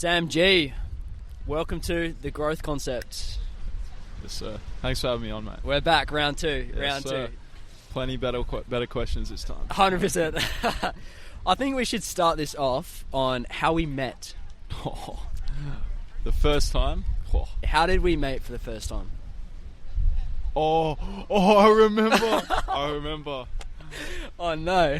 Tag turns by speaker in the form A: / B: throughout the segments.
A: Sam G, welcome to The Growth Concept.
B: Yes, sir. Thanks for having me on, mate.
A: We're back, round two.
B: Yes,
A: round
B: sir.
A: two.
B: Plenty better questions this time.
A: 100%. I think we should start this off on how we met.
B: Oh, the first time? Oh.
A: How did we meet for the first time?
B: I remember. I remember.
A: Oh, no.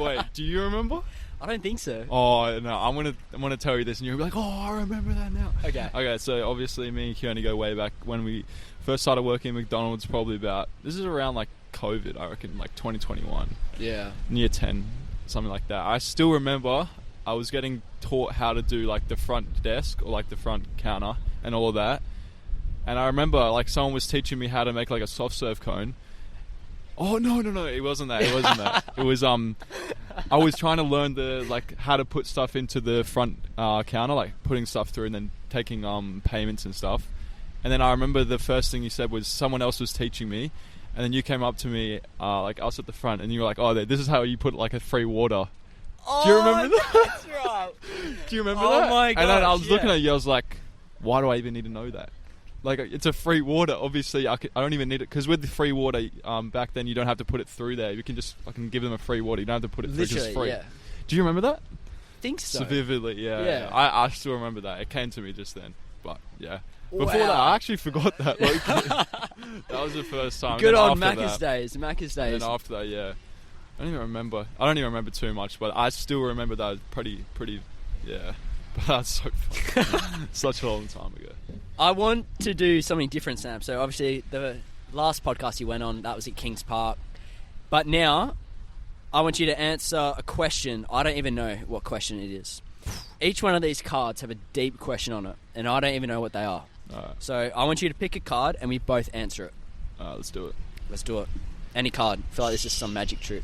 B: Wait, do you remember?
A: I don't think so.
B: Oh, no, I'm gonna tell you this and you'll be like, oh, I remember that now.
A: Okay,
B: so obviously me and Keone go way back when we first started working at McDonald's, probably this is around like COVID, I reckon, like 2021.
A: Yeah.
B: Near 10, something like that. I still remember I was getting taught how to do like the front desk or like the front counter and all of that. And I remember like someone was teaching me how to make like a soft serve cone. Oh, no, it wasn't that. It was, I was trying to learn how to put stuff into the front counter, like putting stuff through and then taking payments and stuff. And then I remember the first thing you said was someone else was teaching me. And then you came up to me, like us at the front, and you were like, oh, this is how you put like a free water.
A: Oh,
B: do you remember that?
A: That's right.
B: Do you remember
A: that?
B: Oh my
A: gosh,
B: And then I was looking at you, I was like, why do I even need to know that? Like, it's a free water. Obviously, I don't even need it. Because with the free water, back then, you don't have to put it through there. You can just fucking give them a free water. You don't have to put it through. It's just free.
A: Yeah.
B: Do you remember that?
A: I think so.
B: So vividly, yeah. I still remember that. It came to me just then. But, yeah. Before
A: Wow.
B: that, I actually forgot that. Like, that was the first time.
A: Good old
B: Macca's
A: days. Macca's days.
B: And then after that, yeah. I don't even remember too much, but I still remember that pretty, yeah. But that's so fun. Such a long time ago.
A: I want to do something different, Sam. So obviously the last podcast you went on, that was at Kings Park. But now I want you to answer a question. I don't even know what question it is. Each one of these cards have a deep question on it, and I don't even know what they are.
B: Alright.
A: So I want you to pick a card and we both answer it.
B: Alright, let's do it.
A: Let's do it. Any card. I feel like this is some magic trick.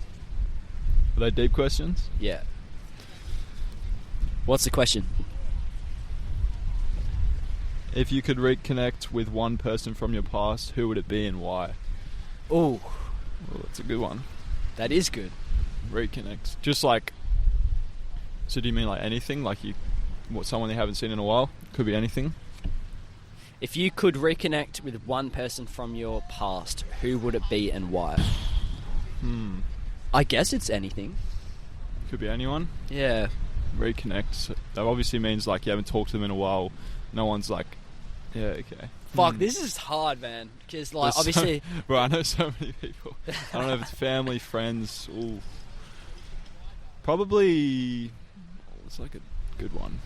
B: Are they deep questions?
A: Yeah. What's the question?
B: If you could reconnect with one person from your past, who would it be and why?
A: Oh,
B: That's a good one.
A: that is good.
B: Reconnect. Just like... So do you mean like anything? Like someone you haven't seen in a while? Could be anything.
A: If you could reconnect with one person from your past, who would it be and why? I guess it's anything.
B: Could be anyone.
A: Yeah.
B: Reconnect. So that obviously means like you haven't talked to them in a while. No one's like... Yeah, okay.
A: Fuck, this is hard, man. Because, like,
B: There's
A: obviously...
B: Bro, I know so many people. I don't know if it's family, friends. Ooh. Probably... It's like a good one.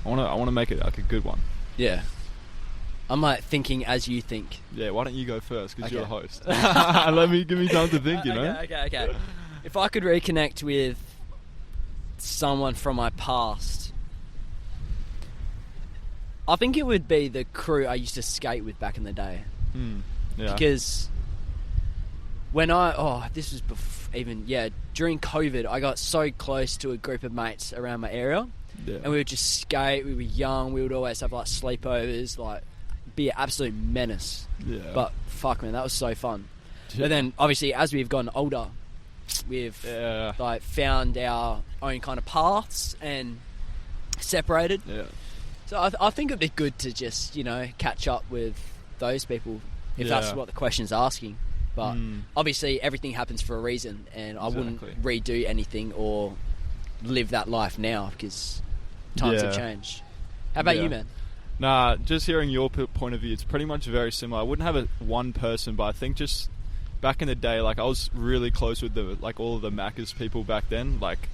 B: I want to make it like a good one.
A: Yeah. I'm, like, thinking as you think.
B: Yeah, why don't you go first? Because
A: Okay.
B: you're the host. Give me time to think, you know?
A: Okay. If I could reconnect with someone from my past... I think it would be the crew I used to skate with back in the day.
B: Yeah.
A: Because when this was during COVID, I got so close to a group of mates around my area.
B: Yeah.
A: And we would just skate, we were young, we would always have like sleepovers, like be an absolute menace.
B: Yeah.
A: But fuck man, that was so fun.
B: Yeah.
A: But then obviously as we've gotten older, we've like found our own kind of paths and separated.
B: Yeah.
A: So I think it'd be good to just, catch up with those people if that's what the question's asking. But obviously everything happens for a reason, and I wouldn't redo anything or live that life now because times have changed. How about you, man?
B: Nah, just hearing your point of view, it's pretty much very similar. I wouldn't have one person, but I think just back in the day, like I was really close with all of the Macca's people back then, like.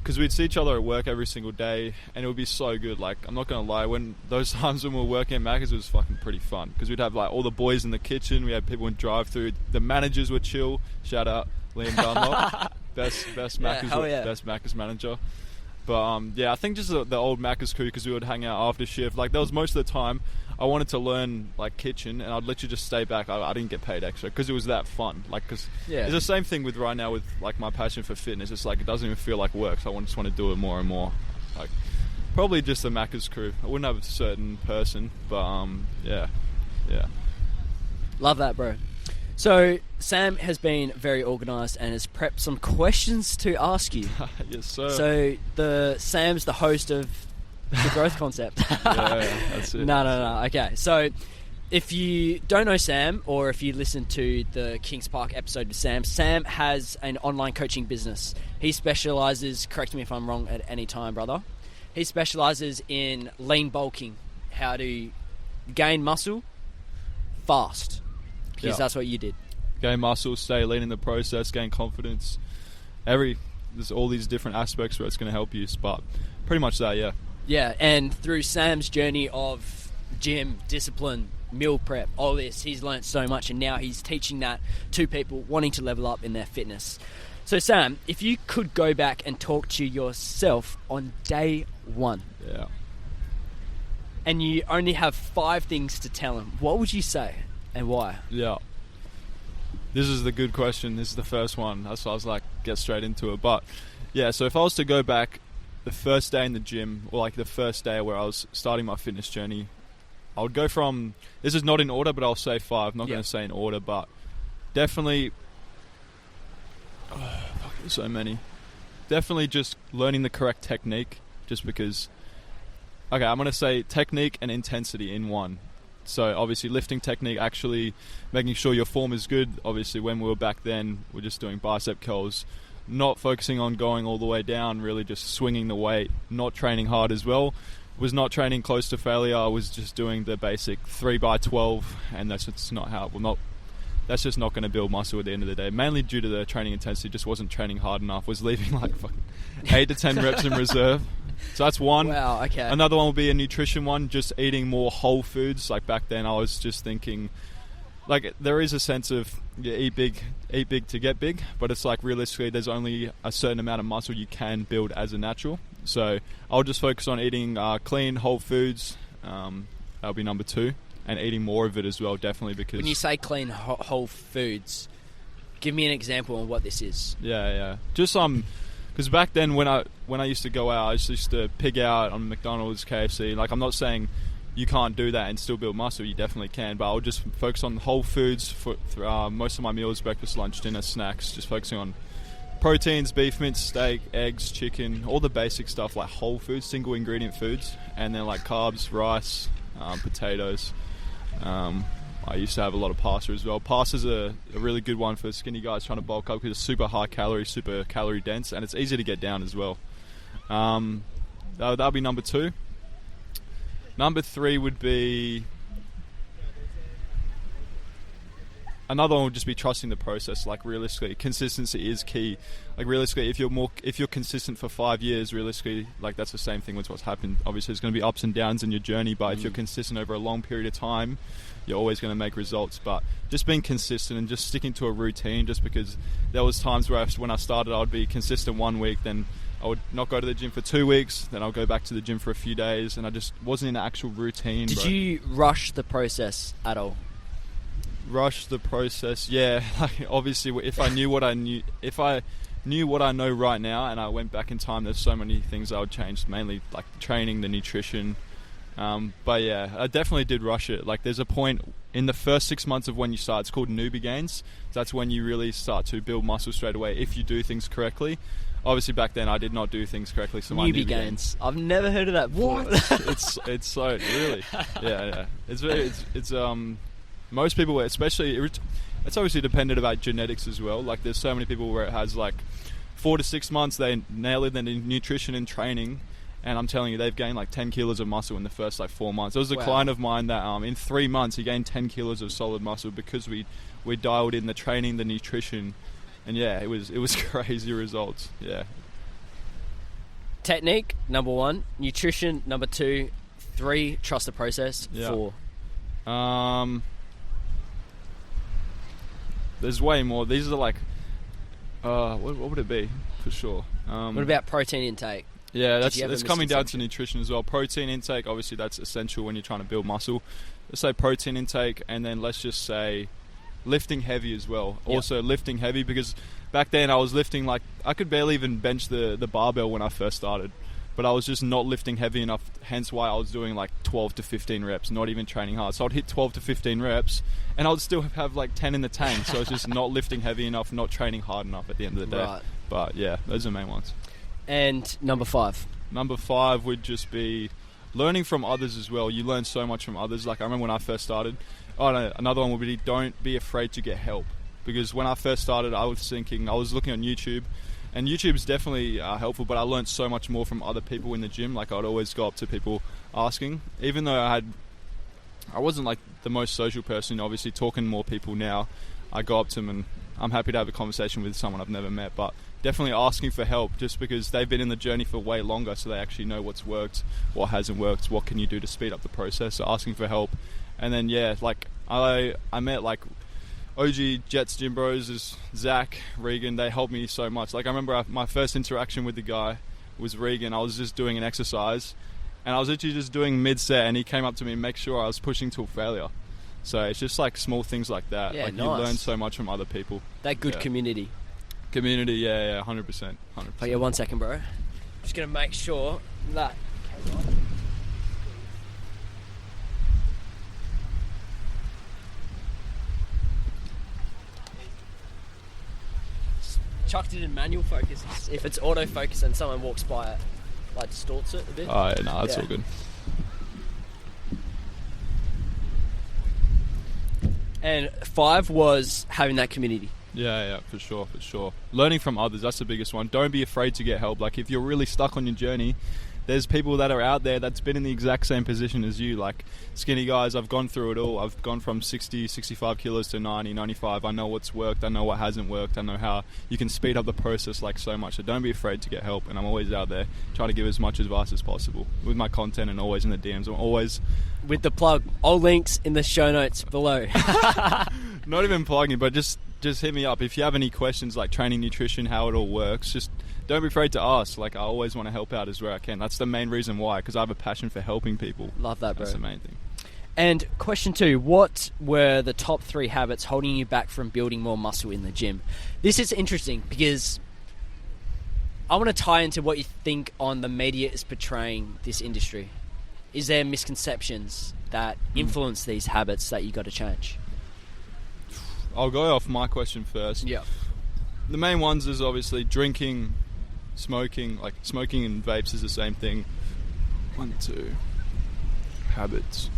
B: Because we'd see each other at work every single day, and it would be so good. Like, I'm not going to lie, when those times when we were working at Macca's, it was fucking pretty fun. Because we'd have, like, all the boys in the kitchen. We had people in drive-thru. The managers were chill. Shout out Liam Dunlop. best Macca's manager. But, I think just the old Macca's crew, because we would hang out after shift. Like, that was most of the time I wanted to learn, like, kitchen, and I'd literally just stay back. I didn't get paid extra, because it was that fun. Like, because it's the same thing with right now with, like, my passion for fitness. It's like, it doesn't even feel like work, so I just want to do it more and more. Like, probably just the Macca's crew. I wouldn't have a certain person, but, yeah.
A: Love that, bro. So, Sam has been very organised and has prepped some questions to ask you.
B: Yes, sir.
A: So, Sam's the host of The growth concept.
B: That's it.
A: No. Okay, so if you don't know Sam, or if you listen to the Kings Park episode with Sam has an online coaching business. He specialises, correct me if I'm wrong at any time, brother, he specialises in lean bulking, how to gain muscle fast, because that's what you did.
B: Gain muscle, stay lean in the process, gain confidence. There's all these different aspects where it's going to help you, but pretty much that, yeah.
A: Yeah, and through Sam's journey of gym, discipline, meal prep, all this, he's learnt so much, and now he's teaching that to people wanting to level up in their fitness. So Sam, if you could go back and talk to yourself on day one, and you only have 5 things to tell him, what would you say and why?
B: Yeah. This is the good question. This is the first one. That's why I was like, get straight into it. But yeah, so if I was to go back the first day in the gym, or like the first day where I was starting my fitness journey, I would go from, this is not in order, but I'll say 5. I'm not going to say in order, but definitely, so many. Definitely just learning the correct technique, just because, okay, I'm going to say technique and intensity in one. So obviously lifting technique, actually making sure your form is good. Obviously when we were back then, we're just doing bicep curls, not focusing on going all the way down, really just swinging the weight, not training hard as well. Was not training close to failure. I was just doing the basic 3x12, and that's just not how, that's just not going to build muscle at the end of the day. Mainly due to the training intensity, just wasn't training hard enough. Was leaving like fucking 8 to 10 reps in reserve. So that's one.
A: Wow, okay.
B: Another one will be a nutrition one, just eating more whole foods. Like back then I was just thinking, like there is a sense of eat big to get big, but it's like realistically there's only a certain amount of muscle you can build as a natural. So I'll just focus on eating clean whole foods. That'll be number 2. And eating more of it as well, definitely, because...
A: When you say clean whole foods, give me an example of what this is.
B: Yeah. Just because back then when I used to go out, I used to pig out on McDonald's, KFC. Like, I'm not saying you can't do that and still build muscle. You definitely can, but I'll just focus on whole foods for most of my meals: breakfast, lunch, dinner, snacks. Just focusing on proteins, beef mince, steak, eggs, chicken, all the basic stuff like whole foods, single ingredient foods, and then like carbs, rice, potatoes. I used to have a lot of pasta as well. Pasta's a really good one for skinny guys trying to bulk up because it's super high calorie, super calorie dense, and it's easy to get down as well. That'll be number 2. Number 3 would be... Another one would just be trusting the process. Like realistically, consistency is key. Like realistically, if you're consistent for 5 years, realistically, like that's the same thing with what's happened. Obviously, there's going to be ups and downs in your journey, but if you're consistent over a long period of time, you're always going to make results. But just being consistent and just sticking to a routine. Just because there was times where when I started, I would be consistent 1 week, then I would not go to the gym for 2 weeks, then I'll go back to the gym for a few days, and I just wasn't in an actual routine.
A: Did you rush the process at all?
B: Rush the process, yeah. Like obviously, if I knew what I know right now, and I went back in time, there's so many things I would change. Mainly like the training, the nutrition. But yeah, I definitely did rush it. Like there's a point in the first 6 months of when you start. It's called newbie gains. That's when you really start to build muscle straight away if you do things correctly. Obviously, back then I did not do things correctly. So my newbie gains.
A: I've never heard of that before.
B: What? it's so really, yeah. It's most people, especially, it's obviously dependent about genetics as well. Like there's so many people where it has like 4 to 6 months, they nail it in nutrition and training, and I'm telling you, they've gained like 10 kilos of muscle in the first like 4 months. There was a client of mine that in 3 months he gained 10 kilos of solid muscle because we dialed in the training, the nutrition, and yeah, it was crazy results. Yeah.
A: Technique, number 1. Nutrition, number 2. 3, trust the process.
B: Yeah.
A: 4.
B: There's way more. These are like, what would it be for sure?
A: What about protein intake?
B: Yeah, that's coming down to nutrition as well. Protein intake, obviously, that's essential when you're trying to build muscle. Let's say protein intake, and then let's just say lifting heavy as well. Yep. Also lifting heavy, because back then I was lifting like I could barely even bench the barbell when I first started. But I was just not lifting heavy enough, hence why I was doing like 12 to 15 reps, not even training hard. So I'd hit 12 to 15 reps, and I would still have like 10 in the tank. So it's just not lifting heavy enough, not training hard enough at the end of the day. Right. But yeah, those are the main ones.
A: And number 5?
B: Number 5 would just be learning from others as well. You learn so much from others. Like I remember when I first started. Oh no, another one would be don't be afraid to get help. Because when I first started, I was looking on YouTube, and YouTube's definitely helpful, but I learned so much more from other people in the gym. Like I'd always go up to people asking, even though I wasn't like the most social person, obviously talking to more people now, I go up to them and I'm happy to have a conversation with someone I've never met, but definitely asking for help just because they've been in the journey for way longer, so they actually know what's worked, what hasn't worked, what can you do to speed up the process. So asking for help. And then like I met like OG Jets gym bros is Zach, Regan. They helped me so much. Like I remember my first interaction with the guy was Regan. I was just doing an exercise and I was literally just doing mid-set and he came up to me and make sure I was pushing till failure. So it's just like small things like that.
A: Yeah,
B: like
A: nice.
B: You learn so much from other people.
A: That good community.
B: Community, yeah, 100%.
A: Oh yeah, 1 second, bro. Just gonna make sure that. Chucked it in manual focus. If it's autofocus and someone walks by it, like distorts it a bit.
B: Oh yeah, no, that's all good.
A: And 5 was having that community.
B: Yeah, for sure. Learning from others, that's the biggest one. Don't be afraid to get help. Like if you're really stuck on your journey, there's people that are out there that's been in the exact same position as you. Like skinny guys, I've gone through it all. I've gone from 60, 65 kilos to 90, 95. I know what's worked. I know what hasn't worked. I know how you can speed up the process like so much. So don't be afraid to get help. And I'm always out there trying to give as much advice as possible with my content and always in the DMs. I'm always...
A: With the plug, all links in the show notes below.
B: Not even plugging, but just hit me up. If you have any questions like training, nutrition, how it all works, just don't be afraid to ask. Like I always want to help out as where I can. That's the main reason why, because I have a passion for helping people.
A: Love that, bro.
B: That's the main thing.
A: And question 2, what were the top 3 habits holding you back from building more muscle in the gym? This is interesting because I want to tie into what you think on the media is portraying this industry. Is there misconceptions that influence these habits that you got to change?
B: I'll go off my question first.
A: Yeah.
B: The main ones is obviously drinking, smoking. Like smoking and vapes is the same thing. 1, 2 habits.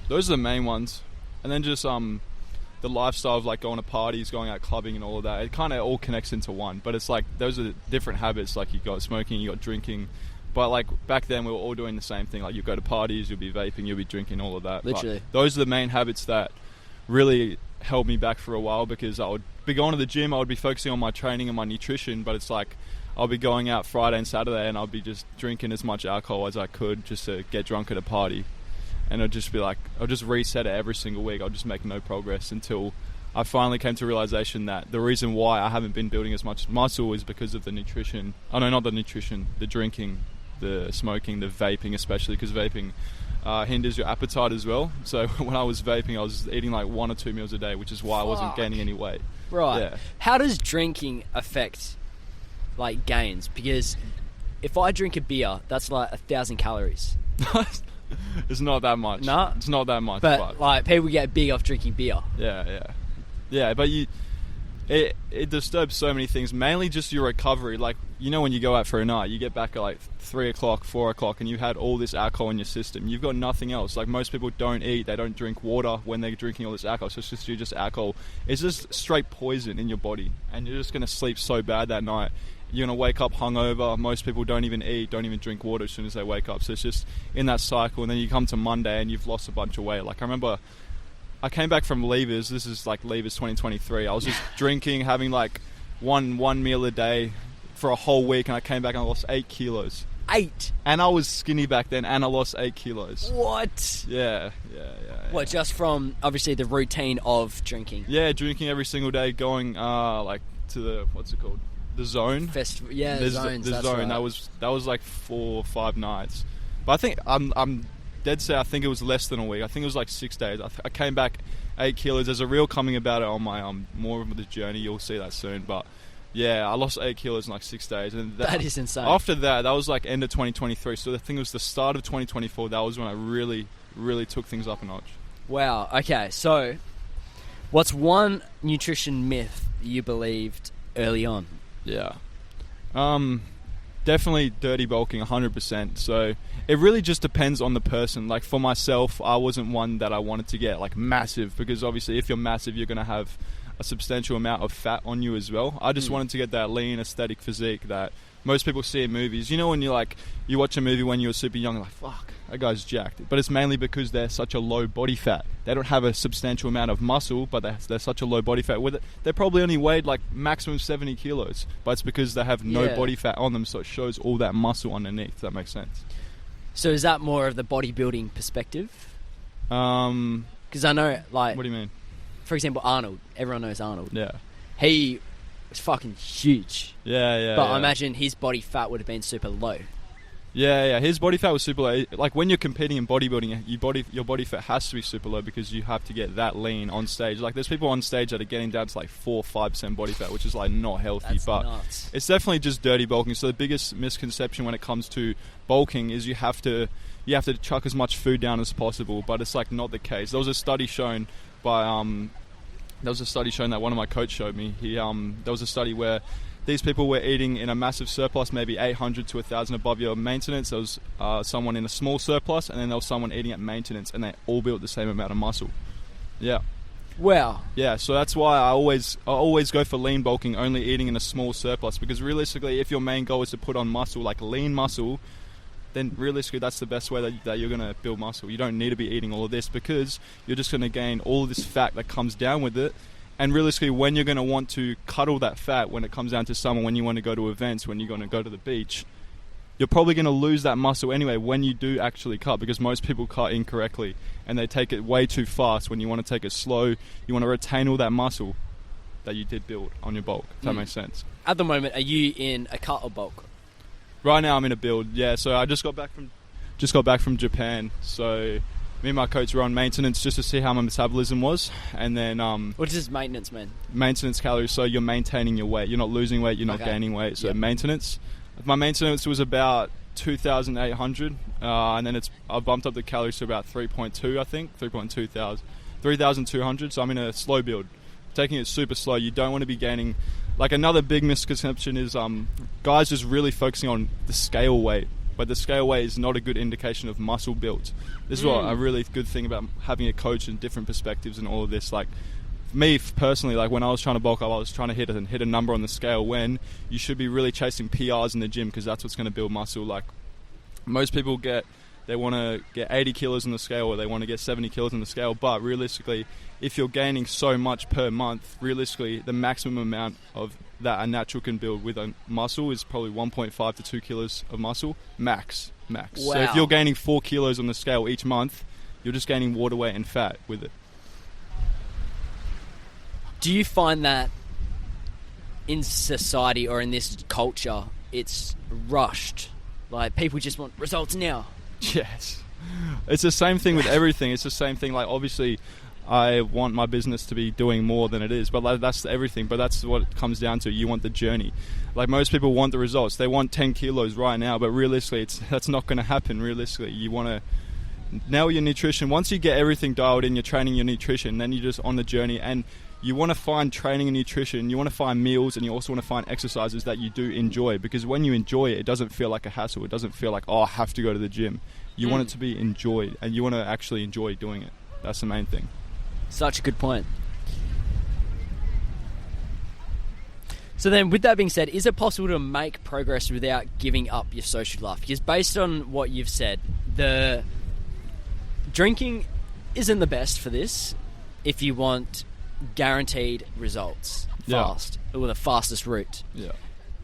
B: Those are the main ones. And then just the lifestyle of like going to parties, going out clubbing and all of that. It kind of all connects into one. But it's like those are different habits. Like you got smoking, you got drinking. But like back then we were all doing the same thing. Like you go to parties, you'll be vaping, you'll be drinking, all of that.
A: Literally.
B: But those are the main habits that really held me back for a while, because I would be going to the gym, I would be focusing on my training and my nutrition, but it's like I'll be going out Friday and Saturday and I'll be just drinking as much alcohol as I could just to get drunk at a party. And it'll just be like, I'll just reset it every single week. I'll just make no progress until I finally came to realization that the reason why I haven't been building as much muscle is because of the nutrition. Oh no, not the nutrition, the drinking, the smoking, the vaping, especially because vaping hinders your appetite as well. So when I was vaping, I was eating like 1 or 2 meals a day, which is why I wasn't gaining any weight.
A: Right.
B: Yeah.
A: How does drinking affect like gains? Because if I drink a beer, that's like 1,000 calories.
B: It's not that much.
A: No,
B: it's not that much.
A: But like people get big off drinking beer.
B: Yeah. But it disturbs so many things. Mainly just your recovery. Like when you go out for a night, you get back at like 3 o'clock, 4 o'clock, and you had all this alcohol in your system. You've got nothing else. Like most people don't eat, they don't drink water when they're drinking all this alcohol. So it's just alcohol. It's just straight poison in your body, and you're just gonna sleep so bad that night. You're going to wake up hungover. Most people don't even eat, don't even drink water as soon as they wake up. So it's just in that cycle. And then you come to Monday and you've lost a bunch of weight. Like I remember I came back from Levers. This is like Levers 2023. I was just drinking, having like one meal a day for a whole week. And I came back and I lost 8 kilos.
A: 8?
B: And I was skinny back then and I lost 8 kilos.
A: What?
B: Yeah.
A: What, just from obviously the routine of drinking?
B: Yeah, drinking every single day, going like to the, what's it called? The Zone.
A: The Zones.
B: The Zone. Right. That was like 4 or 5 nights. But I think I'm dead set. I think it was less than a week. I think it was like 6 days. I came back 8 kilos. There's a reel coming about it on my more of the journey. You'll see that soon. But yeah, I lost 8 kilos in like 6 days. And
A: that is insane.
B: After that was like end of 2023. So the thing was the start of 2024. That was when I really, really took things up a notch.
A: Wow. Okay. So what's one nutrition myth you believed early on?
B: Yeah. Definitely dirty bulking, 100%. So it really just depends on the person. Like for myself, I wasn't one that I wanted to get like massive, because obviously if you're massive, you're going to have a substantial amount of fat on you as well. I just wanted to get that lean, aesthetic physique that most people see in movies. You know, when you watch a movie when you were super young, like, fuck, that guy's jacked. But it's mainly because they're such a low body fat. They don't have a substantial amount of muscle, but they're such a low body fat. With it, they're probably only weighed like maximum 70 kilos, but it's because they have no body fat on them, so it shows all that muscle underneath. If that makes sense.
A: So is that more of the bodybuilding perspective? Because I know, like...
B: What do you mean?
A: For example, Arnold. Everyone knows Arnold.
B: Yeah.
A: He was fucking huge.
B: Yeah.
A: But I imagine his body fat would have been super low.
B: Yeah. His body fat was super low. Like when you're competing in bodybuilding, your body fat has to be super low because you have to get that lean on stage. Like there's people on stage that are getting down to like 4-5% body fat, which is like not healthy.
A: That's
B: but
A: nuts.
B: It's definitely just dirty bulking. So the biggest misconception when it comes to bulking is you have to chuck as much food down as possible, but it's like not the case. There was a study shown that one of my coach showed me. There was a study where these people were eating in a massive surplus, maybe 800 to 1,000 above your maintenance. There was someone in a small surplus, and then there was someone eating at maintenance, and they all built the same amount of muscle. Yeah.
A: Wow.
B: Yeah, so that's why I always go for lean bulking, only eating in a small surplus, because realistically, if your main goal is to put on muscle, like lean muscle, then realistically that's the best way that you're going to build muscle. You don't need to be eating all of this, because you're just going to gain all of this fat that comes down with it. And realistically, when you're going to want to cut all that fat, when it comes down to summer, when you want to go to events, when you're going to go to the beach, you're probably going to lose that muscle anyway when you do actually cut, because most people cut incorrectly and they take it way too fast. When you want to take it slow, you want to retain all that muscle that you did build on your bulk, if that makes sense.
A: At the moment, are you in a cut or bulk?
B: Right now I'm in a build, yeah. So I just got back from Japan. So me and my coach were on maintenance just to see how my metabolism was, and then
A: what does maintenance mean?
B: Maintenance calories. So you're maintaining your weight. You're not losing weight. You're not gaining weight. So maintenance. My maintenance was about 2,800, and then I bumped up the calories to about 3.2. I think 3,200. So I'm in a slow build, taking it super slow. You don't want to be gaining. Like another big misconception is guys just really focusing on the scale weight, but the scale weight is not a good indication of muscle build. This is what a really good thing about having a coach and different perspectives and all of this. Like me personally, like when I was trying to bulk up, I was trying to hit a number on the scale, when you should be really chasing PRs in the gym, because that's what's going to build muscle. Like most people they want to get 80 kilos on the scale, or they want to get 70 kilos on the scale, but realistically, if you're gaining so much per month, realistically, the maximum amount of that a natural can build with a muscle is probably 1.5 to 2 kilos of muscle, max.
A: Wow.
B: So if you're gaining 4 kilos on the scale each month, you're just gaining water weight and fat with it.
A: Do you find that in society or in this culture, it's rushed? Like, people just want results now.
B: Yes. It's the same thing with everything. It's the same thing. Like, obviously, I want my business to be doing more than it is, but like, that's everything. But that's what it comes down to. You want the journey. Like, most people want the results. They want 10 kilos right now, but realistically, that's not going to happen. Realistically, you want to nail your nutrition. Once you get everything dialed in, you're training your nutrition, then you're just on the journey, and you want to find training and nutrition, you want to find meals, and you also want to find exercises that you do enjoy, because when you enjoy it, it doesn't feel like a hassle. It doesn't feel like, oh, I have to go to the gym. You want it to be enjoyed, and you want to actually enjoy doing it. That's the main thing.
A: Such a good point. So then, with that being said, is it possible to make progress without giving up your social life? Because based on what you've said, the drinking isn't the best for this if you want guaranteed results fast, or the fastest route.
B: Yeah.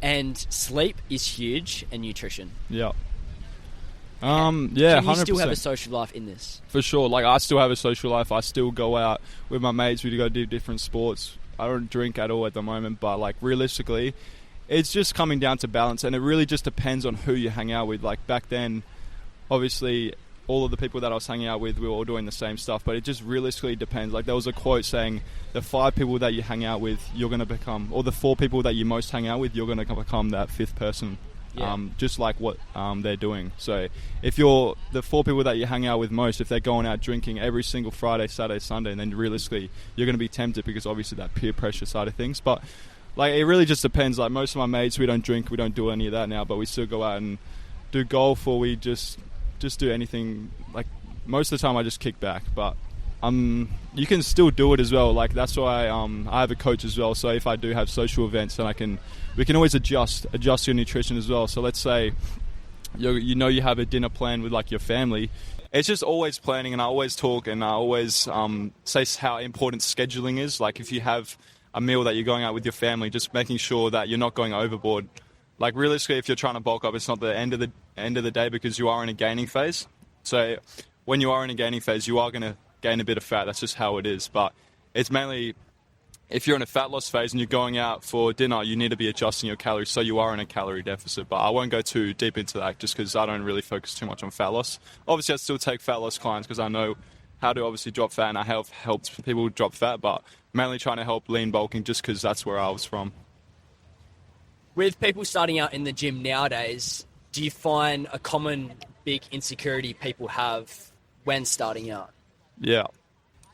A: And sleep is huge, and nutrition.
B: Yeah.
A: Can you
B: 100%.
A: still have a social life in this?
B: For sure. Like, I still have a social life. I still go out with my mates. We go do different sports. I don't drink at all at the moment, but like, realistically, it's just coming down to balance, and it really just depends on who you hang out with. Like, back then, obviously, all of the people that I was hanging out with, we were all doing the same stuff, but it just realistically depends. Like, there was a quote saying, the 5 people that you hang out with, you're going to become, or the 4 people that you most hang out with, you're going to become that 5th person.
A: Yeah.
B: Just like what they're doing. So if you're the 4 people that you hang out with most, if they're going out drinking every single Friday, Saturday, Sunday, and then realistically you're going to be tempted, because obviously that peer pressure side of things. But like it really just depends. Like most of my mates, we don't drink, we don't do any of that now, but we still go out and do golf, or we just do anything. Like most of the time I just kick back, but you can still do it as well. Like that's why I have a coach as well, so if I do have social events, then we can always adjust your nutrition as well. So let's say you have a dinner plan with like your family. It's just always planning, and I always talk, and I always say how important scheduling is. Like if you have a meal that you're going out with your family, just making sure that you're not going overboard. Like realistically, if you're trying to bulk up, it's not the end of the day, because you are in a gaining phase. So when you are in a gaining phase, you are going to gain a bit of fat. That's just how it is. But it's mainly if you're in a fat loss phase and you're going out for dinner, you need to be adjusting your calories, so you are in a calorie deficit. But I won't go too deep into that, just because I don't really focus too much on fat loss. Obviously, I still take fat loss clients because I know how to obviously drop fat, and I have helped people drop fat, but mainly trying to help lean bulking just because that's where I was from.
A: With people starting out in the gym nowadays, do you find a common big insecurity people have when starting out?
B: Yeah.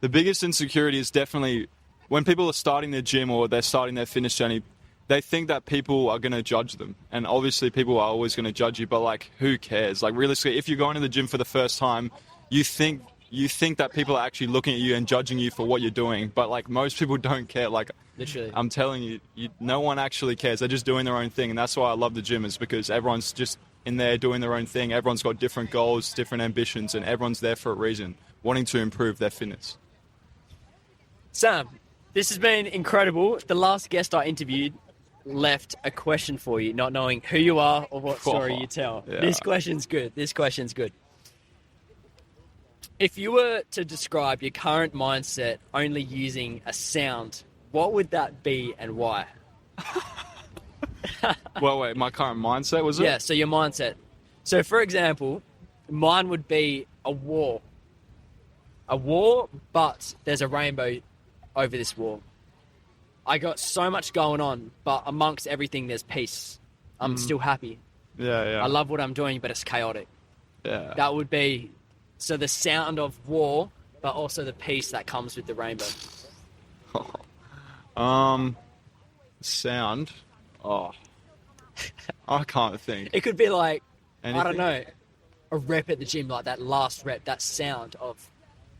B: The biggest insecurity is definitely when people are starting their gym or they're starting their fitness journey, they think that people are going to judge them. And obviously people are always going to judge you, but like, who cares? Like realistically, if you're going to the gym for the first time, you think that people are actually looking at you and judging you for what you're doing. But like most people don't care. Like
A: literally,
B: I'm telling you, no one actually cares. They're just doing their own thing. And that's why I love the gym, is because everyone's just in there doing their own thing. Everyone's got different goals, different ambitions, and everyone's there for a reason, wanting to improve their fitness.
A: Sam, this has been incredible. The last guest I interviewed left a question for you, not knowing who you are or what story you tell.
B: Yeah.
A: This question's good. If you were to describe your current mindset only using a sound, what would that be and why?
B: Well, wait, my current mindset, was it?
A: Yeah, so your mindset. So, for example, mine would be a war. A war, but there's a rainbow over this war. I got so much going on, but amongst everything, there's peace. I'm still happy.
B: Yeah.
A: I love what I'm doing, but it's chaotic.
B: Yeah.
A: That would be, so the sound of war, but also the peace that comes with the rainbow.
B: Sound. Oh. I can't think.
A: It could be like,
B: Anything?
A: I don't know, a rep at the gym, like that last rep, that sound of,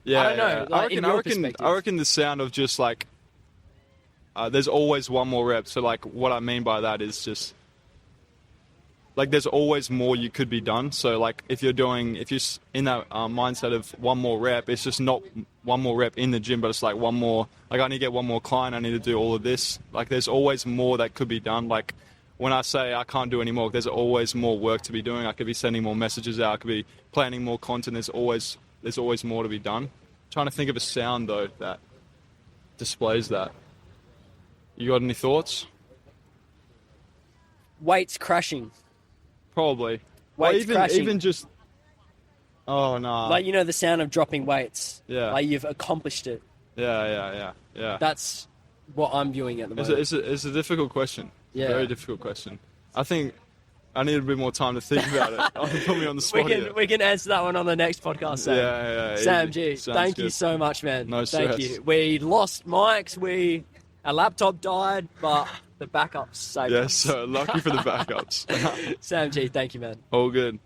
B: Yeah,
A: I don't know. Like,
B: I reckon the sound of just like, there's always one more rep. So like, what I mean by that is just, like, there's always more you could be done. So like, if you're in that mindset of one more rep, it's just not one more rep in the gym, but it's like one more. Like, I need to get one more client. I need to do all of this. Like, there's always more that could be done. Like, when I say I can't do any more, there's always more work to be doing. I could be sending more messages out. I could be planning more content. There's always more to be done. I'm trying to think of a sound though that displays that. You got any thoughts?
A: weights crashing.
B: Probably.
A: Weights crashing.
B: Even just. Oh no.
A: Like, you know, the sound of dropping weights.
B: Yeah.
A: Like, you've accomplished it.
B: Yeah.
A: That's what I'm viewing at the moment.
B: It's a difficult question.
A: Yeah.
B: Very difficult question. I think I need a bit more time to think about it. Put me on the spot here.
A: We can answer that one on the next podcast, Sam.
B: Yeah.
A: Sam
B: easy.
A: G,
B: Sounds
A: thank
B: good.
A: you so much, man.
B: No stress.
A: Thank you. We lost mics. Our laptop died, but the backups saved us.
B: So lucky for the backups.
A: Sam G, thank you, man.
B: All good.